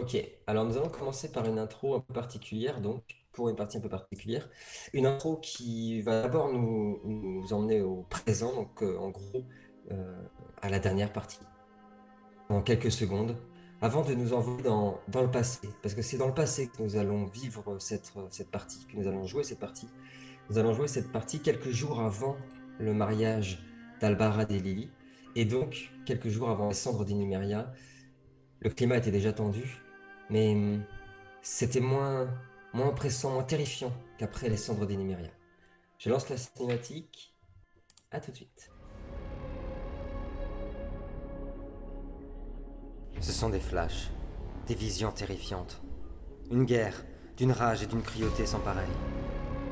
Ok, alors nous allons commencer par une intro un peu particulière, donc pour une partie un peu particulière. Une intro qui va d'abord nous emmener au présent, donc en gros euh, à la dernière partie, en quelques secondes, avant de nous envoyer dans le passé. Parce que c'est dans le passé que nous allons vivre cette partie, que nous allons jouer cette partie. Nous allons jouer cette partie quelques jours avant le mariage d'Albarad et Lily, et donc quelques jours avant les cendres d'Inumeria. Le climat était déjà tendu, mais c'était moins oppressant, moins terrifiant qu'après les cendres d'Enimeria. Je lance la cinématique. À tout de suite. Ce sont des flashs, des visions terrifiantes. Une guerre, d'une rage et d'une cruauté sans pareil.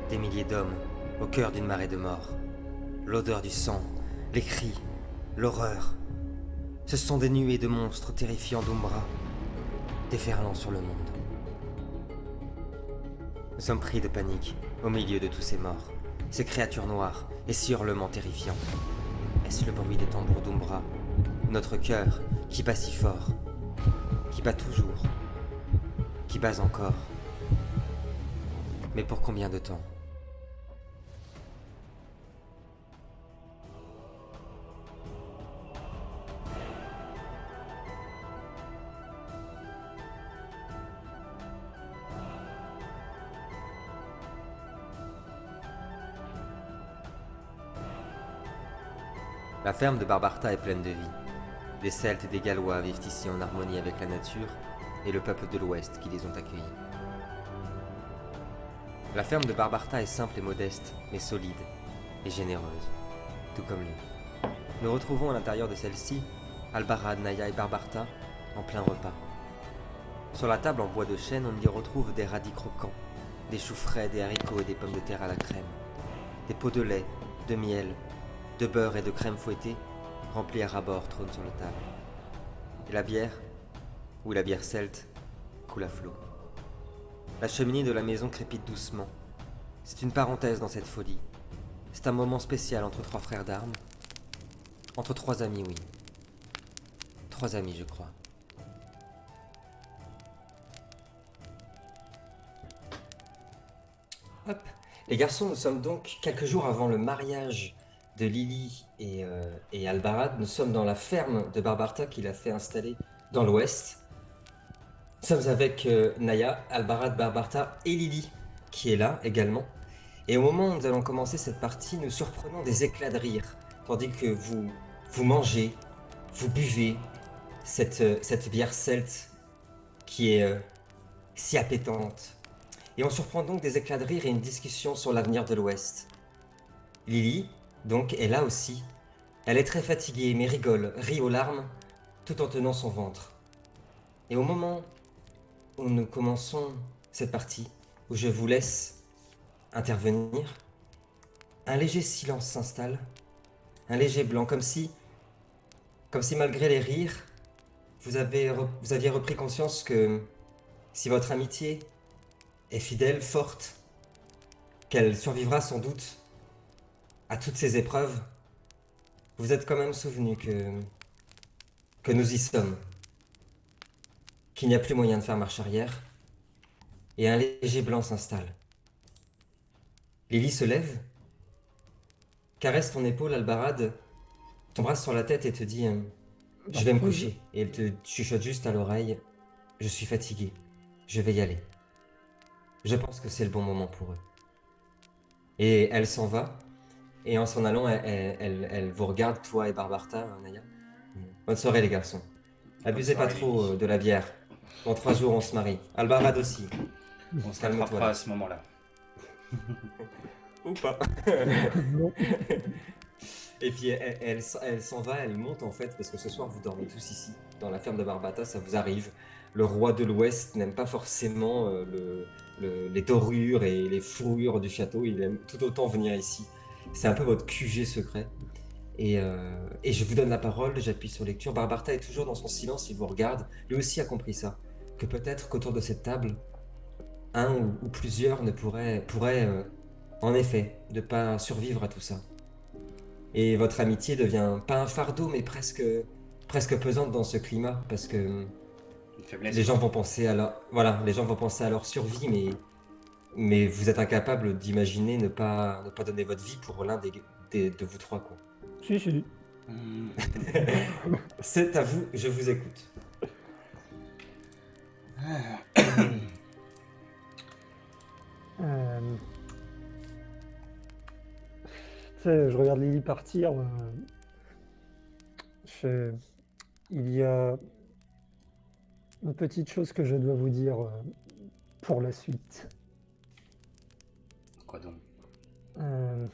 Des milliers d'hommes, au cœur d'une marée de morts. L'odeur du sang, les cris, l'horreur. Ce sont des nuées de monstres terrifiants d'Umbra, déferlant sur le monde. Nous sommes pris de panique, au milieu de tous ces morts, ces créatures noires et ces hurlements terrifiants. Est-ce le bruit des tambours d'Umbra, notre cœur qui bat si fort, qui bat toujours, qui bat encore? Mais pour combien de temps? La ferme de Barbarta est pleine de vie. Des Celtes et des Gallois vivent ici en harmonie avec la nature et le peuple de l'Ouest qui les ont accueillis. La ferme de Barbarta est simple et modeste, mais solide et généreuse, tout comme lui. Nous retrouvons à l'intérieur de celle-ci Albarad, Naya et Barbarta en plein repas. Sur la table en bois de chêne, on y retrouve des radis croquants, des choux frais, des haricots et des pommes de terre à la crème, des pots de lait, de miel, de beurre et de crème fouettée remplis à ras-bord trônent sur la table. Et la bière, ou la bière celte, coule à flot. La cheminée de la maison crépite doucement. C'est une parenthèse dans cette folie. C'est un moment spécial entre trois frères d'armes. Entre trois amis, oui. Trois amis, je crois. Hop. Les garçons, nous sommes donc quelques jours avant le mariage de Lily et Albarad. Nous sommes dans la ferme de Barbarta qu'il a fait installer dans l'ouest. Nous sommes avec Naya, Albarad, Barbarta et Lily qui est là également. Et au moment où nous allons commencer cette partie, nous surprenons des éclats de rire, tandis que vous mangez, vous buvez cette bière celte qui est si appétante. Et on surprend donc des éclats de rire et une discussion sur l'avenir de l'Ouest. Lily, donc, est là aussi. Elle est très fatiguée, mais rigole, rit aux larmes, tout en tenant son ventre. Et au moment où nous commençons cette partie, où je vous laisse intervenir, un léger silence s'installe, un léger blanc, comme si malgré les rires, vous aviez repris conscience que si votre amitié est fidèle, forte, qu'elle survivra sans doute à toutes ces épreuves, vous êtes quand même souvenu que nous y sommes, qu'il n'y a plus moyen de faire marche arrière, et un léger blanc s'installe. Lily se lève, caresse ton épaule, Albarad, t'embrasse sur la tête et te dit je vais me coucher. Et elle te chuchote juste à l'oreille, je suis fatiguée, je vais y aller. Je pense que c'est le bon moment pour eux. Et elle s'en va, et en s'en allant, elle vous regarde, toi et Barbarta, Naya. Bonne soirée les garçons. Bonne Abusez pas soirée, trop Lily. de la bière. Dans 3 jours, on se marie. Albarad aussi. On se Calme-toi rattrapera là. à ce moment-là. Ou pas. Et puis elle s'en va, elle monte en fait, parce que ce soir vous dormez tous ici, dans la ferme de Barbata, ça vous arrive. Le roi de l'Ouest n'aime pas forcément les dorures et les fourrures du château, il aime tout autant venir ici. C'est un peu votre QG secret. Et je vous donne la parole, j'appuie sur lecture. Barbarta est toujours dans son silence, il vous regarde. Lui aussi a compris ça. Que peut-être qu'autour de cette table, un ou plusieurs ne pourraient en effet ne pas survivre à tout ça. Et votre amitié devient pas un fardeau, mais presque pesante dans ce climat, parce que Une faiblesse. Les gens vont penser à leur, voilà, les gens vont penser à leur survie, mais vous êtes incapable d'imaginer ne pas donner votre vie pour l'un de vous trois, quoi. Si, si. Hmm. C'est à vous, je vous écoute. Euh, Tu sais, je regarde Lily partir. Je- Il y a une petite chose que je dois vous dire pour la suite. Quoi donc? Euh,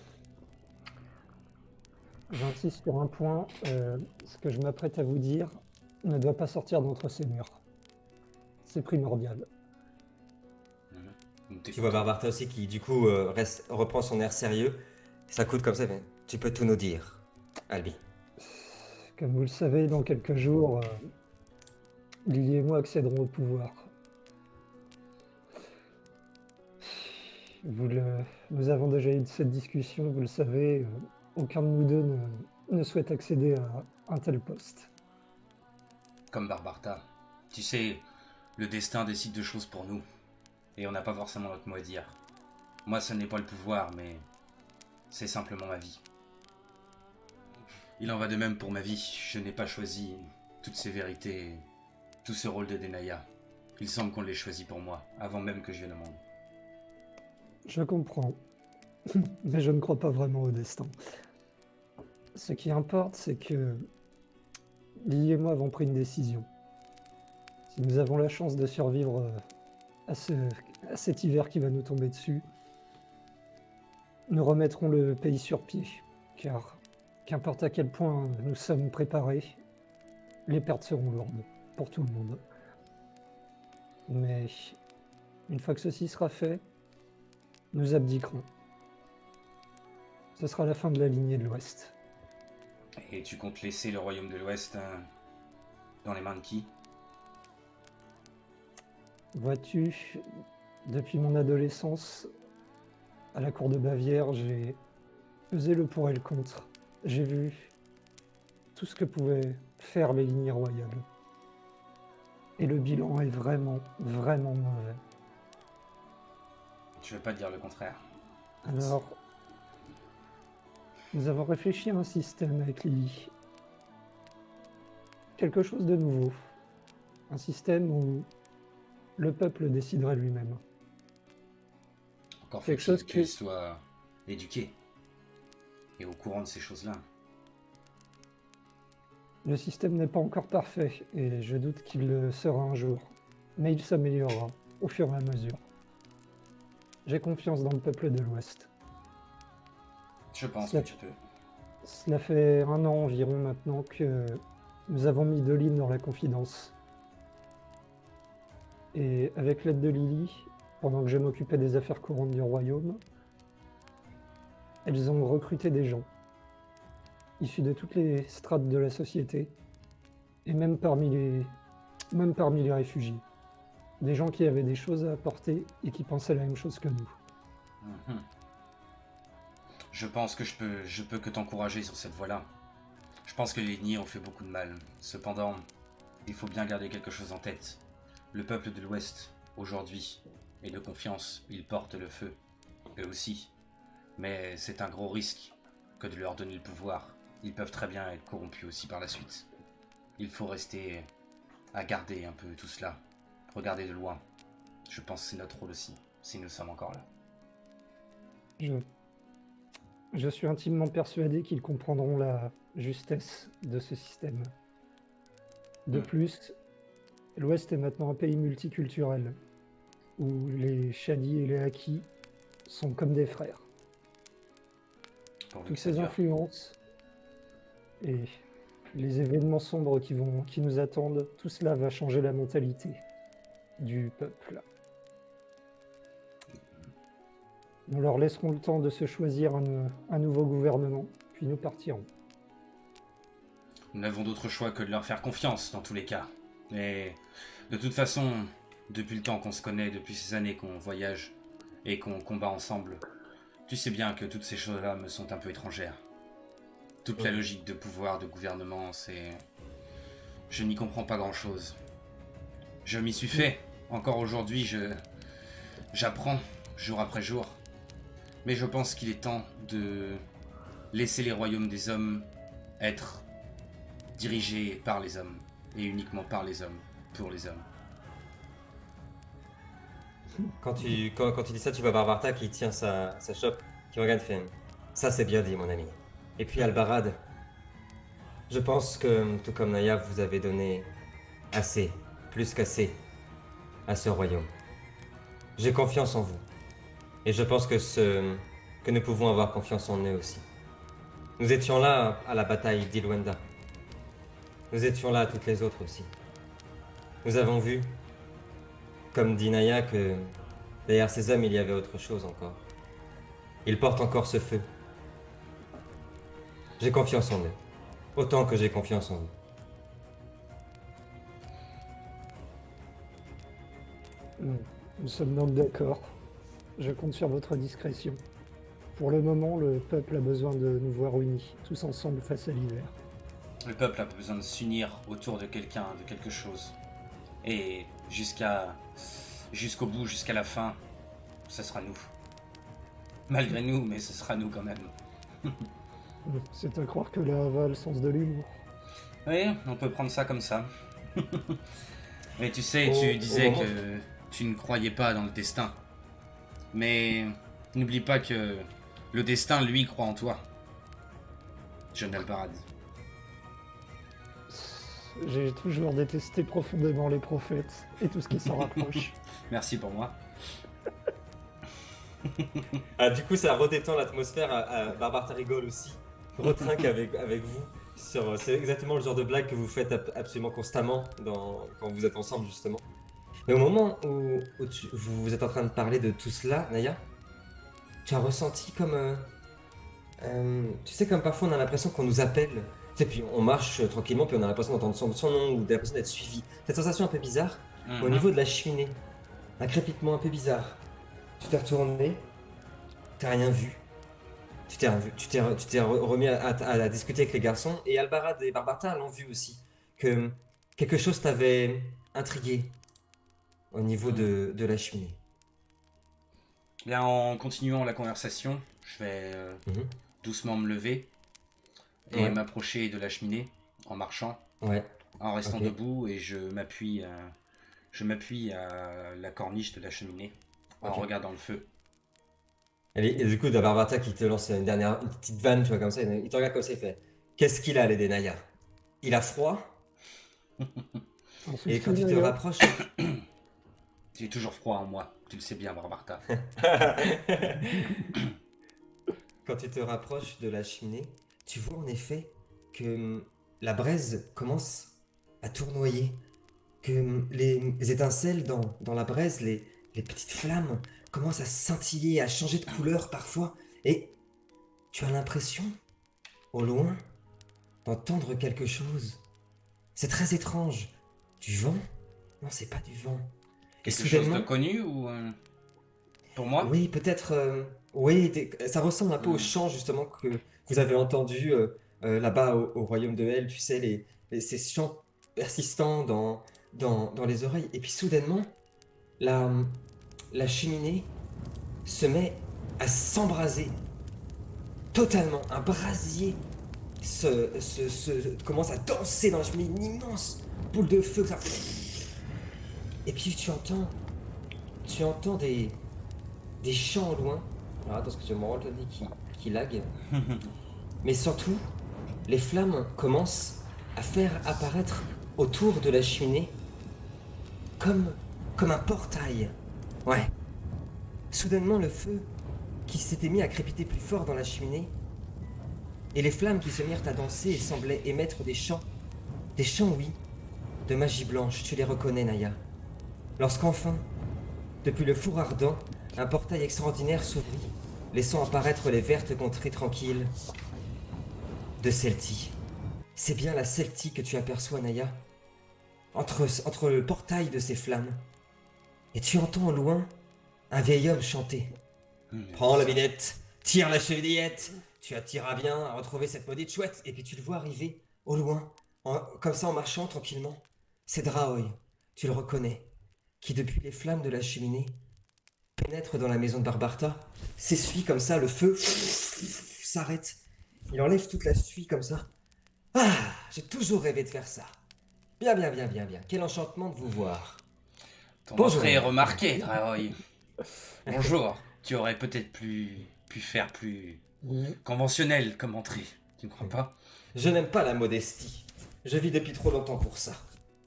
J'insiste sur un point. Ce que je m'apprête à vous dire ne doit pas sortir d'entre ces murs. C'est primordial. Tu vois Barbarta aussi qui, du coup, reprend son air sérieux. Ça coûte comme ça, mais tu peux tout nous dire, Albi. Comme vous le savez, dans quelques jours, Lily et moi accéderons au pouvoir. Nous avons déjà eu cette discussion, vous le savez. Aucun de nous deux ne souhaite accéder à un tel poste. Comme Barbarta. Tu sais, le destin décide de choses pour nous. Et on n'a pas forcément notre mot à dire. Moi, ce n'est pas le pouvoir, mais c'est simplement ma vie. Il en va de même pour ma vie. Je n'ai pas choisi toutes ces vérités, tout ce rôle de Denaya. Il semble qu'on l'ait choisi pour moi, avant même que je vienne au monde. Je comprends, mais je ne crois pas vraiment au destin. Ce qui importe, c'est que Lily et moi avons pris une décision. Si nous avons la chance de survivre à cet hiver qui va nous tomber dessus, nous remettrons le pays sur pied, car qu'importe à quel point nous sommes préparés, les pertes seront lourdes pour tout le monde. Mais une fois que ceci sera fait, nous abdiquerons. Ce sera la fin de la lignée de l'Ouest. Et tu comptes laisser le royaume de l'Ouest dans les mains de qui? Vois-tu, depuis mon adolescence, à la cour de Bavière, j'ai pesé le pour et le contre. J'ai vu tout ce que pouvaient faire les lignées royales. Et le bilan est vraiment, vraiment mauvais. Je ne veux pas te dire le contraire. Alors, nous avons réfléchi à un système avec Lily. Quelque chose de nouveau. Un système où le peuple déciderait lui-même. Encore Quelque faut-il chose qu'il qui- soit éduqué et au courant de ces choses-là. Le système n'est pas encore parfait et je doute qu'il le sera un jour. Mais il s'améliorera au fur et à mesure. J'ai confiance dans le peuple de l'Ouest. Je pense Ça- que tu peux. Cela fait un an environ maintenant que nous avons mis Doline dans la confidence. Et avec l'aide de Lily, pendant que je m'occupais des affaires courantes du royaume, elles ont recruté des gens, issus de toutes les strates de la société, et même parmi les réfugiés. Des gens qui avaient des choses à apporter et qui pensaient la même chose que nous. Mhm. Je pense que je peux que t'encourager sur cette voie-là. Je pense que les lignées ont fait beaucoup de mal. Cependant, il faut bien garder quelque chose en tête. Le peuple de l'Ouest, aujourd'hui, est de confiance. Ils portent le feu. Eux aussi. Mais c'est un gros risque que de leur donner le pouvoir. Ils peuvent très bien être corrompus aussi par la suite. Il faut rester à garder un peu tout cela. Regarder de loin. Je pense que c'est notre rôle aussi, si nous sommes encore là. Je suis intimement persuadé qu'ils comprendront la justesse de ce système. De plus, l'Ouest est maintenant un pays multiculturel, où les Shadi et les Haki sont comme des frères. Pourvu Toutes que ça ces dure. influences et les événements sombres qui nous attendent, tout cela va changer la mentalité du peuple. Nous leur laisserons le temps de se choisir un nouveau gouvernement, puis nous partirons. Nous n'avons d'autre choix que de leur faire confiance dans tous les cas. Et de toute façon, depuis le temps qu'on se connaît, depuis ces années qu'on voyage et qu'on combat ensemble, tu sais bien que toutes ces choses-là me sont un peu étrangères. Toute la logique de pouvoir, de gouvernement, c'est... Je n'y comprends pas grand-chose. Je m'y suis fait. Encore aujourd'hui, j'apprends jour après jour. Mais je pense qu'il est temps de laisser les royaumes des hommes être dirigés par les hommes. Et uniquement par les hommes, pour les hommes. Quand tu dis ça, tu vois Barbarta qui tient sa chope, qui regarde et fait ça c'est bien dit mon ami. Et puis Albarad, je pense que tout comme Naya, vous avez donné assez, plus qu'assez, à ce royaume. J'ai confiance en vous. Et je pense que nous pouvons avoir confiance en eux aussi. Nous étions là à la bataille d'Ilwenda. Nous étions là à toutes les autres aussi. Nous avons vu, comme dit Naya, que derrière ces hommes, il y avait autre chose encore. Ils portent encore ce feu. J'ai confiance en eux. Autant que j'ai confiance en vous. Nous sommes donc d'accord. Je compte sur votre discrétion. Pour le moment, le peuple a besoin de nous voir unis, tous ensemble face à l'hiver. Le peuple a besoin de s'unir autour de quelqu'un, de quelque chose. Et jusqu'au bout, jusqu'à la fin, ce sera nous. Malgré nous, mais ce sera nous quand même. C'est à croire que la Hava a le sens de l'humour. Oui, on peut prendre ça comme ça. Mais tu sais, Au tu disais moment- que tu ne croyais pas dans le destin. Mais n'oublie pas que le destin, lui, croit en toi. Jeune Albarad. J'ai toujours détesté profondément les prophètes et tout ce qui s'en rapproche. Merci pour moi. Ah, du coup, ça redétend l'atmosphère. Barbarta rigole aussi. Retrinque avec vous. C'est exactement le genre de blague que vous faites absolument constamment quand vous êtes ensemble, justement. Mais au moment où vous êtes en train de parler de tout cela, Naya, tu as ressenti comme... tu sais, comme parfois on a l'impression qu'on nous appelle. Tu sais, puis on marche tranquillement, puis on a l'impression d'entendre son nom ou l'impression d'être suivi. Cette sensation un peu bizarre, au niveau de la cheminée. Un crépitement un peu bizarre. Tu t'es retourné, t'as rien vu. Tu t'es remis à discuter avec les garçons, et Albarad et Barbarta l'ont vu aussi. Que quelque chose t'avait intrigué au niveau de la cheminée. Bien, en continuant la conversation, je vais Mhm. doucement me lever et Ouais. m'approcher de la cheminée en marchant, Ouais. en restant Ok. debout, et je m'appuie à la corniche de la cheminée en Ok. regardant le feu. Et du coup, t'as Barbarta qui te lance une petite vanne, tu vois, comme ça. Il te regarde comme ça, il fait qu'est-ce qu'il a, l'aider Naya? Il a froid? Un Et souci, quand tu te Naya rapproches. J'ai toujours froid en moi, tu le sais bien, Barbarta. Quand tu te rapproches de la cheminée, tu vois en effet que la braise commence à tournoyer, que les étincelles dans la braise, les petites flammes commencent à scintiller, à changer de couleur parfois, et tu as l'impression, au loin, d'entendre quelque chose. C'est très étrange. Du vent? Non, c'est pas du vent. Et Quelque chose de soudainement, connu ou pour moi? oui, peut-être. Oui, ça ressemble un peu au Mm. chant justement que vous avez entendu là-bas au royaume de Hel, tu sais, ces chants persistants dans les oreilles. Et puis soudainement, la, la cheminée se met à s'embraser totalement. Un brasier commence à danser dans la cheminée, une immense boule de feu. Ça... Et puis tu entends des chants au loin. Alors attends, parce que j'ai mon ordi qui lag. Mais surtout, les flammes commencent à faire apparaître autour de la cheminée comme un portail. Ouais. Soudainement, le feu qui s'était mis à crépiter plus fort dans la cheminée, et les flammes qui se mirent à danser et semblaient émettre des chants. Des chants, oui, de magie blanche, tu les reconnais, Naya. Lorsqu'enfin, depuis le four ardent, un portail extraordinaire s'ouvrit, laissant apparaître les vertes contrées tranquilles de Celti. C'est bien la Celti que tu aperçois, Naya, entre le portail de ces flammes. Et tu entends au loin un vieil homme chanter. Prends la binette, tire la chevilliette, tu attireras bien à retrouver cette maudite chouette. Et puis tu le vois arriver au loin, comme ça en marchant tranquillement. C'est Draoy, tu le reconnais, qui depuis les flammes de la cheminée pénètre dans la maison de Barbarta, s'essuie comme ça, le feu s'arrête. Il enlève toute la suie comme ça. Ah, j'ai toujours rêvé de faire ça. Bien, bien, bien, bien, bien. Quel enchantement de vous voir. Ton Bonjour. entrée est remarquée, Draoy. Bonjour. Tu aurais peut-être pu faire plus conventionnel comme entrée. Tu ne crois pas? Je n'aime pas la modestie. Je vis depuis trop longtemps pour ça.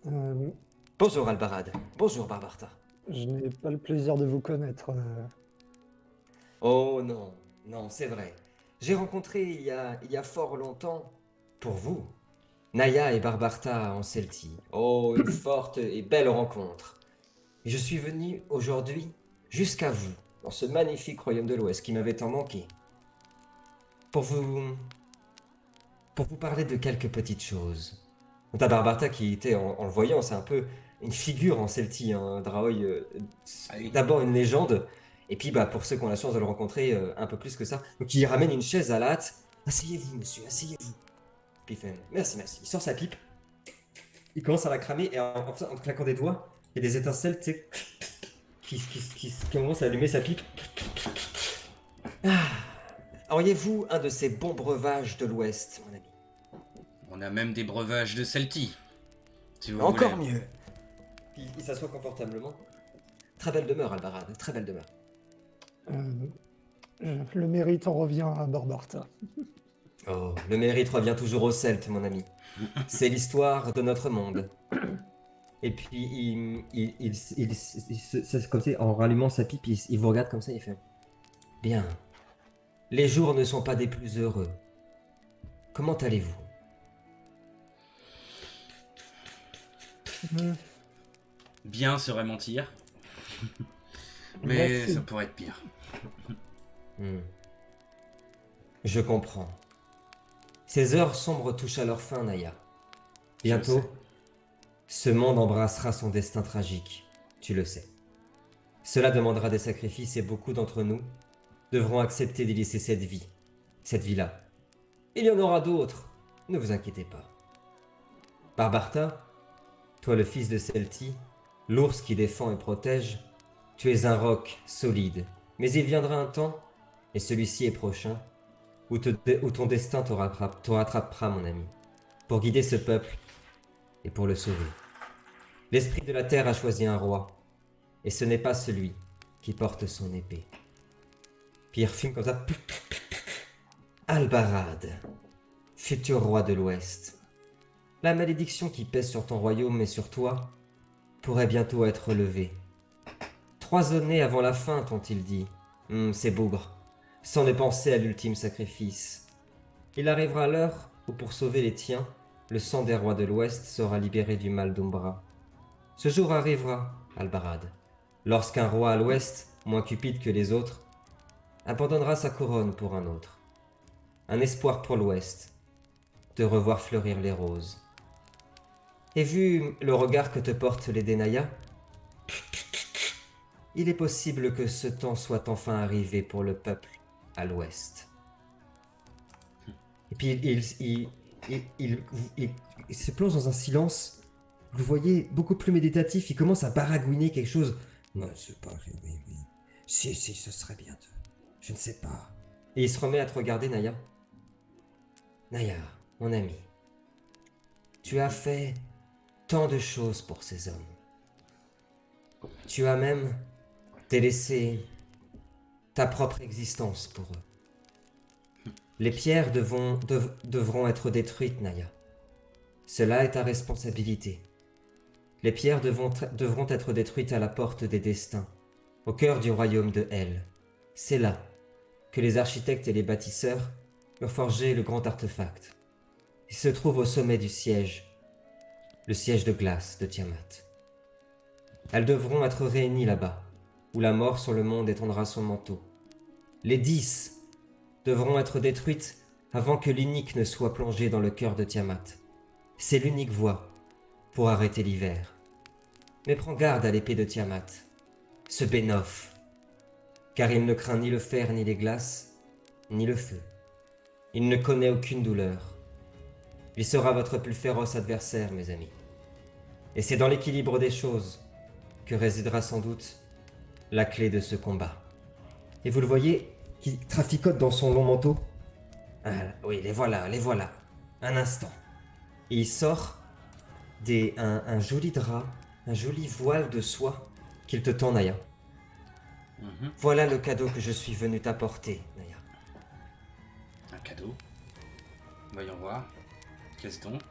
Euh, Bonjour Albarad. Bonjour Barbarta. je n'ai pas le plaisir de vous connaître. Oh non, non, c'est vrai. J'ai rencontré il y a fort longtemps, pour vous, Naya et Barbarta en Celtie. Oh, une forte et belle rencontre. Et je suis venu aujourd'hui jusqu'à vous, dans ce magnifique royaume de l'Ouest qui m'avait tant manqué, pour vous parler de quelques petites choses. T'as Barbarta qui était, en le voyant, c'est un peu une figure en Celtie, hein, Draoy, Ah oui. d'abord une légende, et puis bah, pour ceux qui ont la chance de le rencontrer, un peu plus que ça. Donc il ramène une chaise à la hâte. Asseyez-vous, monsieur, asseyez-vous. Puis il fait, merci, merci. Il sort sa pipe, il commence à la cramer, et en claquant des doigts, il y a des étincelles, tu sais, qui commencent à allumer sa pipe. Ah. Auriez-vous un de ces bons breuvages de l'Ouest, mon ami? On a même des breuvages de Celtie. Si vous Encore voulez. mieux. Puis il s'assoit confortablement. Très belle demeure, Albarad, très belle demeure. Le mérite en revient à Barbarta. Oh, le mérite revient toujours aux Celtes, mon ami. C'est l'histoire de notre monde. Et puis, comme ça, en rallumant sa pipe, il vous regarde comme ça, il fait... Bien. Les jours ne sont pas des plus heureux. Comment allez-vous? Bien serait mentir. Mais Merci. ça pourrait être pire. Hmm. Je comprends. Ces heures sombres touchent à leur fin, Naya. Bientôt, ce monde embrassera son destin tragique. Tu le sais. Cela demandera des sacrifices et beaucoup d'entre nous devront accepter d'y laisser cette vie-là. Il y en aura d'autres, ne vous inquiétez pas. Barbarta, toi le fils de Celtie, l'ours qui défend et protège, tu es un roc solide, mais il viendra un temps, et celui-ci est prochain, où ton destin te rattrapera, mon ami, pour guider ce peuple et pour le sauver. L'esprit de la terre a choisi un roi, et ce n'est pas celui qui porte son épée. Puis il refume comme ça. Albarad, futur roi de l'Ouest. La malédiction qui pèse sur ton royaume et sur toi pourrait bientôt être levée. 3 années avant la fin, t'ont-ils dit. C'est bougre, sans ne penser à l'ultime sacrifice. Il arrivera l'heure où, pour sauver les tiens, le sang des rois de l'Ouest sera libéré du mal d'Umbra. Ce jour arrivera, Albarad, lorsqu'un roi à l'Ouest, moins cupide que les autres, abandonnera sa couronne pour un autre. Un espoir pour l'Ouest, de revoir fleurir les roses. Et vu le regard que te porte les Denaya, il est possible que ce temps soit enfin arrivé pour le peuple à l'Ouest. Et puis il se plonge dans un silence, vous voyez, beaucoup plus méditatif, il commence à baragouiner quelque chose. Non, c'est pas... Oui. Si, ce serait bien de... Je ne sais pas. Et il se remet à te regarder, Naya. Naya, mon ami, tu as fait tant de choses pour ces hommes. Tu as même délaissé ta propre existence pour eux. Les pierres devront être détruites, Naya. Cela est ta responsabilité. Les pierres devront être détruites à la porte des destins, au cœur du royaume de Hel. C'est là que les architectes et les bâtisseurs ont forgé le grand artefact. Il se trouve au sommet du siège, le siège de glace de Tiamat. Elles devront être réunies là-bas, où la mort sur le monde étendra son manteau. Les 10 devront être détruites avant que l'unique ne soit plongé dans le cœur de Tiamat. C'est l'unique voie pour arrêter l'hiver. Mais prends garde à l'épée de Tiamat, ce Bénof, car il ne craint ni le fer, ni les glaces, ni le feu. Il ne connaît aucune douleur. Il sera votre plus féroce adversaire, mes amis. Et c'est dans l'équilibre des choses que résidera sans doute la clé de ce combat. Et vous le voyez, qui traficote dans son long manteau. Ah, oui, les voilà, les voilà. Un instant. Et il sort un joli drap, un joli voile de soie qu'il te tend, Naya. Mhm. Voilà le cadeau que je suis venu t'apporter, Naya. Un cadeau. Voyons voir. Qu'est-ce donc?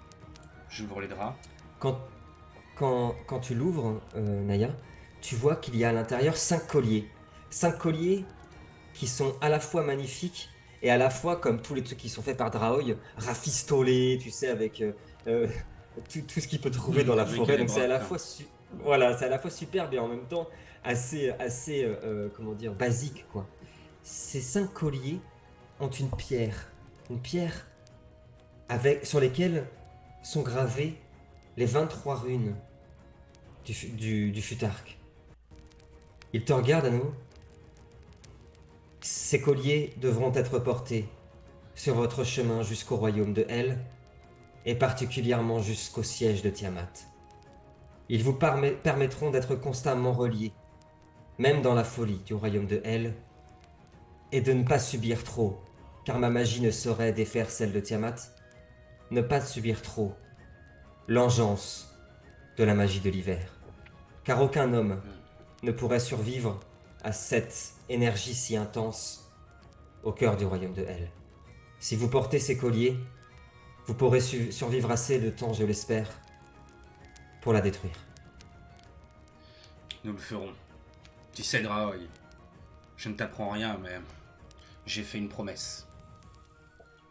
J'ouvre les draps. Quand tu l'ouvres, Naya, tu vois qu'il y a à l'intérieur 5 colliers. 5 colliers qui sont à la fois magnifiques et à la fois, comme tous les trucs qui sont faits par Draoï, rafistolés, tu sais, avec tout ce qu'il peut trouver dans la avec forêt. les Donc c'est à la bras, fois voilà, c'est à la fois superbe et en même temps assez comment dire, basique, quoi. Ces 5 colliers ont une pierre sur lesquelles sont gravées les 23 runes du Futark. Il te regarde à nouveau. Ces colliers devront être portés sur votre chemin jusqu'au royaume de Hel, et particulièrement jusqu'au siège de Tiamat. Ils vous permettront d'être constamment reliés, même dans la folie du royaume de Hel, et de ne pas subir trop, car ma magie ne saurait défaire celle de Tiamat, ne pas subir trop l'engeance de la magie de l'hiver. Car aucun homme ne pourrait survivre à cette énergie si intense au cœur du royaume de Hel. Si vous portez ces colliers, vous pourrez survivre assez de temps, je l'espère, pour la détruire. Nous le ferons. Tu sais, Draoï, je ne t'apprends rien, mais j'ai fait une promesse.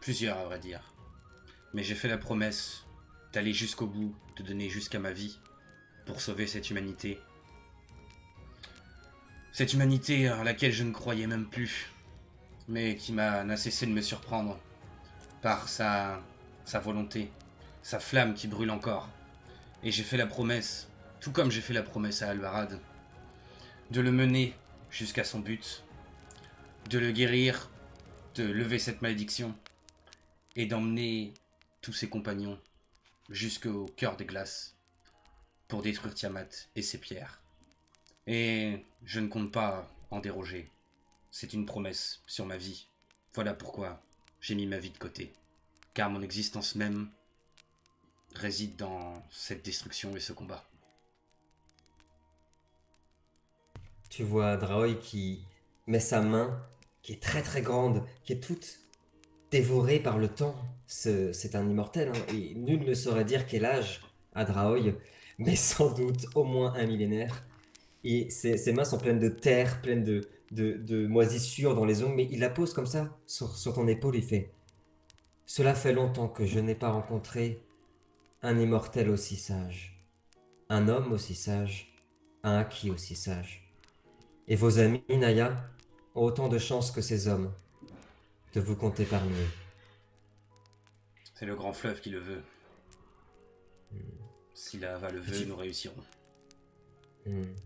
Plusieurs, à vrai dire. Mais j'ai fait la promesse d'aller jusqu'au bout, de donner jusqu'à ma vie pour sauver cette humanité. Cette humanité à laquelle je ne croyais même plus, mais qui n'a cessé de me surprendre par sa volonté, sa flamme qui brûle encore. Et j'ai fait la promesse, tout comme j'ai fait la promesse à Albarad, de le mener jusqu'à son but, de le guérir, de lever cette malédiction, et d'emmener tous ses compagnons jusqu'au cœur des glaces pour détruire Tiamat et ses pierres. Et je ne compte pas en déroger. C'est une promesse sur ma vie. Voilà pourquoi j'ai mis ma vie de côté. Car mon existence même réside dans cette destruction et ce combat. Tu vois Draoï qui met sa main, qui est très très grande, qui est toute dévorée par le temps. C'est un immortel, hein, et nul ne saurait dire quel âge a Draoï, mais sans doute au moins un millénaire. Et ses mains sont pleines de terre, pleines de moisissures dans les ongles, mais il la pose comme ça sur ton épaule et fait: cela fait longtemps que je n'ai pas rencontré un immortel aussi sage, un homme aussi sage, un acquis aussi sage. Et vos amis, Naya, ont autant de chance que ces hommes de vous compter parmi eux. C'est le grand fleuve qui le veut. Si la va le veut, nous réussirons.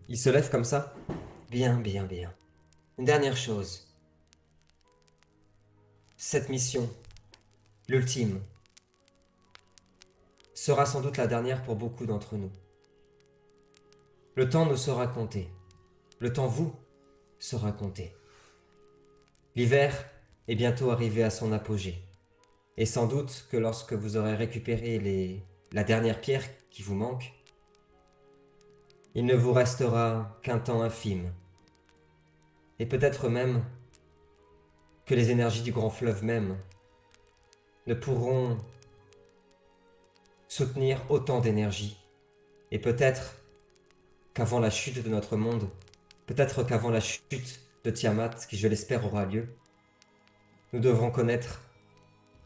Il se lève comme ça. Bien. Une dernière chose. Cette mission, l'ultime, sera sans doute la dernière pour beaucoup d'entre nous. Le temps nous sera compté. Le temps vous sera compté. L'hiver est bientôt arrivé à son apogée. Et sans doute que lorsque vous aurez récupéré la dernière pierre qui vous manque, il ne vous restera qu'un temps infime. Et peut-être même que les énergies du grand fleuve même ne pourront soutenir autant d'énergie. Et peut-être qu'avant la chute de notre monde, peut-être qu'avant la chute de Tiamat, qui je l'espère aura lieu, nous devrons connaître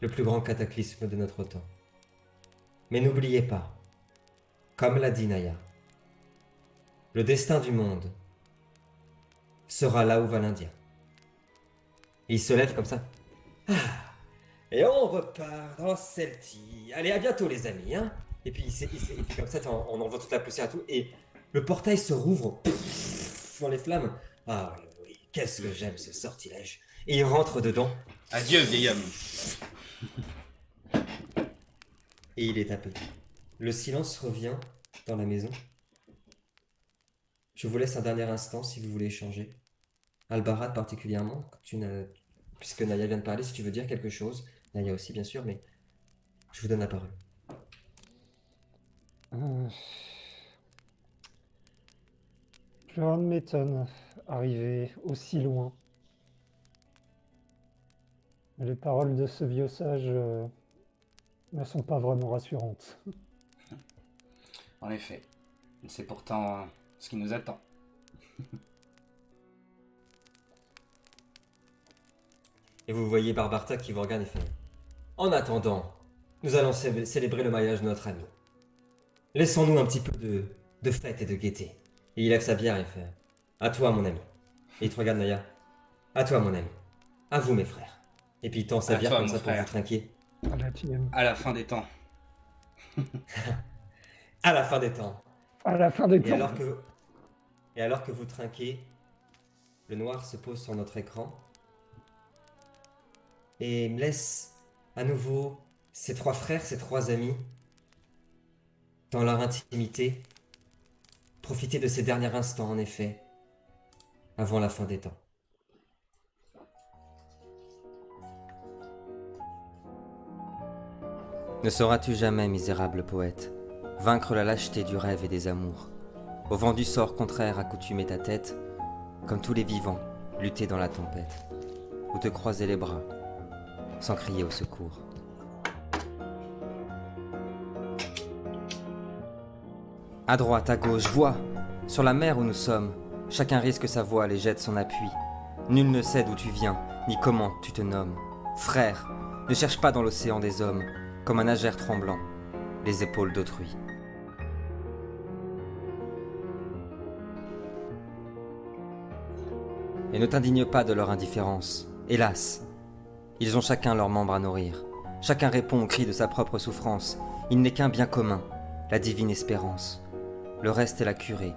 le plus grand cataclysme de notre temps. Mais n'oubliez pas, comme l'a dit Naya, le destin du monde sera là où va l'Indien. Et il se lève comme ça. Et on repart dans Celti. Allez, à bientôt les amis, hein. Et puis il fait comme ça, on envoie toute la poussière à tout, et le portail se rouvre dans les flammes. Ah oui, qu'est-ce que j'aime ce sortilège. Et il rentre dedans, Adieu, vieil homme. et il est tapé. Le silence revient, dans la maison. Je vous laisse un dernier instant si vous voulez échanger. Albarad particulièrement, puisque Naya vient de parler, si tu veux dire quelque chose. Naya aussi, bien sûr, mais je vous donne la parole. Plus rien ne m'étonne, arrivé aussi loin. Mais les paroles de ce vieux sage ne sont pas vraiment rassurantes. En effet, c'est pourtant ce qui nous attend. Et vous voyez Barbarta qui vous regarde et fait « En attendant, nous allons célébrer le mariage de notre ami. Laissons-nous un petit peu de fête et de gaieté. » Et il lève sa bière et fait « À toi, mon ami. » Et il te regarde, Naya. « À toi, mon ami. À vous, mes frères. » Et puis il tend sa À bière toi, comme mon ça pour frère. vous trinquer. À la tienne. À la fin des temps. À la fin des temps. À la fin des Et temps. alors que vous trinquez, le noir se pose sur notre écran et me laisse à nouveau ces trois frères, ces trois amis, dans leur intimité, profiter de ces derniers instants en effet, avant la fin des temps. Ne sauras-tu jamais, misérable poète, vaincre la lâcheté du rêve et des amours, au vent du sort contraire accoutumer ta tête, comme tous les vivants, lutter dans la tempête, ou te croiser les bras, sans crier au secours. À droite, à gauche, vois, sur la mer où nous sommes, chacun risque sa voile et jette son appui. Nul ne sait d'où tu viens, ni comment tu te nommes. Frère, ne cherche pas dans l'océan des hommes, comme un nageur tremblant, les épaules d'autrui. Et ne t'indigne pas de leur indifférence. Hélas, ils ont chacun leurs membres à nourrir. Chacun répond au cri de sa propre souffrance. Il n'est qu'un bien commun, la divine espérance. Le reste est la curée.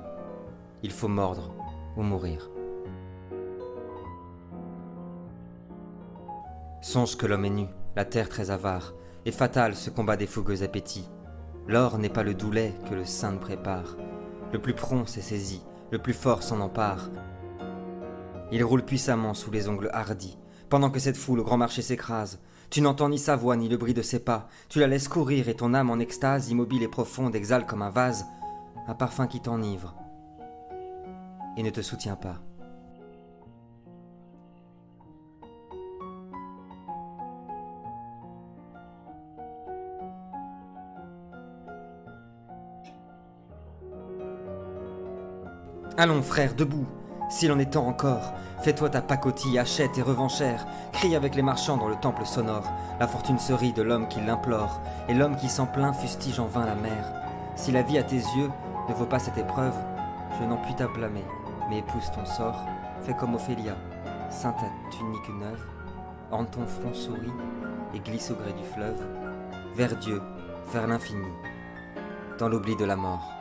Il faut mordre ou mourir. Songe que l'homme est nu, la terre très avare, et fatal ce combat des fougueux appétits. L'or n'est pas le doux lait que le sein nous prépare. Le plus prompt s'est saisi, le plus fort s'en empare. Il roule puissamment sous les ongles hardis, pendant que cette foule au grand marché s'écrase. Tu n'entends ni sa voix ni le bruit de ses pas. Tu la laisses courir et ton âme en extase, immobile et profonde, exhale comme un vase un parfum qui t'enivre et ne te soutient pas. Allons, frère, debout, s'il en est temps encore. Fais-toi ta pacotille, achète et revends cher. Crie avec les marchands dans le temple sonore. La fortune se rit de l'homme qui l'implore, et l'homme qui s'en plaint fustige en vain la mer. Si la vie à tes yeux ne vaut pas cette épreuve, je n'en puis t'ablâmer, mais épouse ton sort. Fais comme Ophélia, ceins ta tunique neuve, orne ton front souris et glisse au gré du fleuve, vers Dieu, vers l'infini, dans l'oubli de la mort.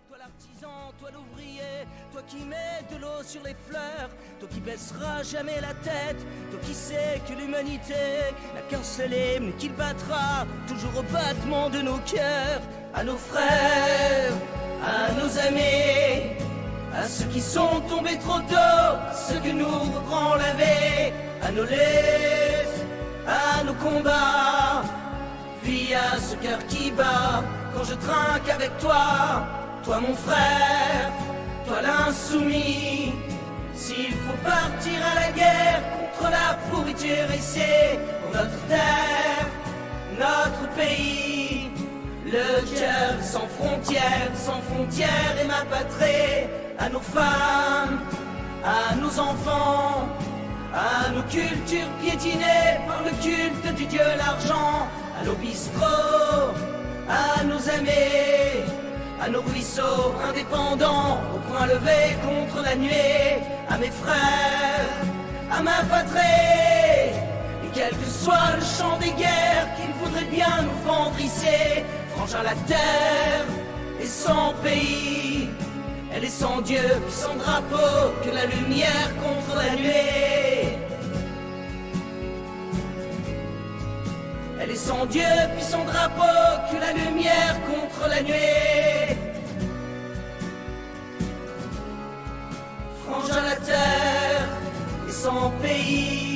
Toi l'artisan, toi l'ouvrier, toi qui mets de l'eau sur les fleurs, toi qui baisseras jamais la tête, toi qui sais que l'humanité n'a qu'un seul hymne qu'il battra toujours au battement de nos cœurs. À nos frères, à nos amis, à ceux qui sont tombés trop tôt, à ceux que nous reprend la vie, à nos luttes, à nos combats, puis à ce cœur qui bat quand je trinque avec toi. Toi mon frère, toi l'insoumis, s'il faut partir à la guerre contre la pourriture ici, pour notre terre, notre pays, le cœur sans frontières est ma patrie. À nos femmes, à nos enfants, à nos cultures piétinées par le culte du dieu l'argent, à nos bistrots, à nos amis, à nos ruisseaux indépendants, au point levé contre la nuée, à mes frères, à ma patrie, et quel que soit le champ des guerres qu'il voudrait bien nous vendre ici. Frangin, la terre est sans pays, elle est sans Dieu puis sans drapeau, que la lumière contre la nuit. Elle est sans Dieu puis sans drapeau, que la lumière contre la nuit. Frangin, la terre est sans pays,